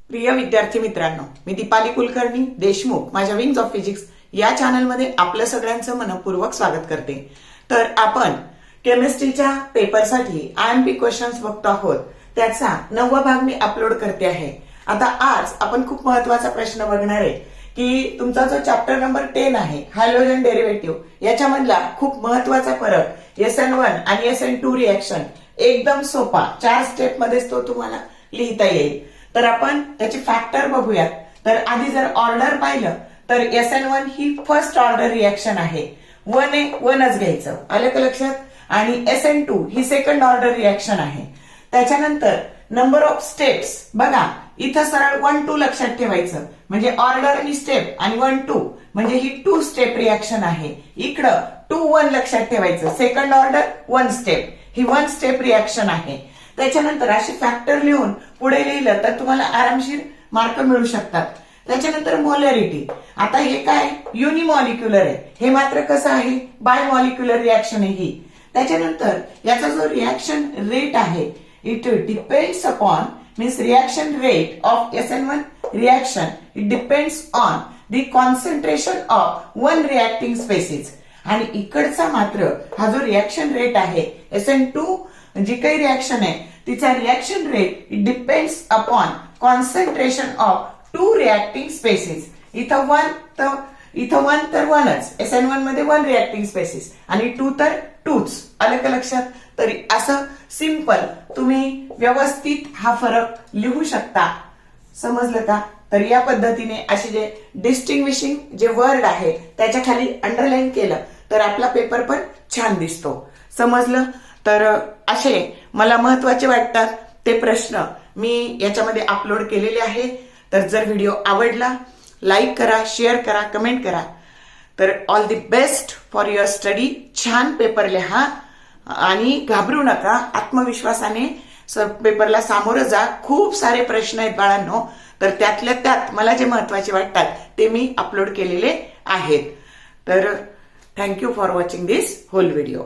प्रिय विद्यार्थी मित्रांनो, मी दीपाली कुलकर्णी देशमुख माझ्या विंग्स ऑफ फिजिक्स या चॅनलमध्ये आपलं सगळ्यांचं मनपूर्वक स्वागत करते। तर आपण केमिस्ट्रीच्या पेपरसाठी आयएमपी क्वेश्चन्स बघतो आहोत, त्याचा 9वा भाग मी अपलोड करते आहे। आता आज आपण खूप महत्त्वाचा प्रश्न बघणार आहे की तुमचा जो चॅप्टर नंबर 10 आहे हायड्रोजन डेरिव्हेटिव्ह, याच्यामधला खूप महत्त्वाचा फरक SN1 आणि SN2 रिएक्शन एकदम सोपा 4 स्टेप मध्येच तो तुम्हाला लिहिता येईल। तर आपण त्याचे फॅक्टर बघूयात। तर आधी जर ऑर्डर पाहिलं तर SN1 ही फर्स्ट ऑर्डर रिएक्शन आहे, 1च घ्यायचं, आलं का लक्षात। आणि SN2 ही सेकंड ऑर्डर रिएक्शन आहे। त्याच्यानंतर नंबर ऑफ स्टेप्स बघा, इथं सरळ 1 2 लक्षात ठेवायचं, म्हणजे ऑर्डर आणि स्टेप आणि 1 2 म्हणजे ही 2 स्टेप रिएक्शन आहे। इकडं 2 1 लक्षात ठेवायचं, सेकंड ऑर्डर 1 स्टेप, ही 1 स्टेप रिएक्शन आहे। त्याच्यानंतर असे फॅक्टर लिहून पुढे लिहिलं तर तुम्हाला आरामशीर मार्क मिळू शकतात। त्याच्यानंतर मोलॅरिटी, आता हे काय युनिमॉलिक्युलर आहे, हे मात्र कसं आहे बायमॉलिक्युलर रिएक्शन आहे ही। त्याच्यानंतर याचा जो रिएक्शन रेट आहे, it depends upon means reaction rate of SN1 reaction it depends on the concentration of 1 reacting species. आणि इकडचा मात्र हा जो रिएक्शन रेट आहे SN2 जी काही रिएक्शन आहे तिचा reaction rate it depends upon concentration of 2 reacting species. इथं 1 तर 1च, SN1 मध्ये 1 रिएक्टिंग स्पेसिस आणि 2 तर 2च, आलं का लक्षात। तरी असं सिंपल तुम्ही व्यवस्थित हा फरक लिहू शकता, समजलं का। तर या पद्धतीने असे जे डिस्टिंग्विशिंग जे वर्ड आहे त्याच्या खाली अंडरलाईन केलं तर आपला पेपर पण छान दिसतो, समजलं। तर असे मला महत्वाचे वाटतात ते प्रश्न मी याच्यामध्ये अपलोड केलेले आहे। तर जर व्हिडिओ आवडला लाईक करा, शेअर करा, कमेंट करा। तर all the best for your study, छान पेपर लिहा आणि घाबरू नका, आत्मविश्वासाने पेपरला सामोरं जा। खूप सारे प्रश्न आहेत बाळांनो, तर त्यातल्या त्यात मला जे महत्वाचे वाटतात ते मी अपलोड केलेले आहेत। तर thank you for watching this whole video.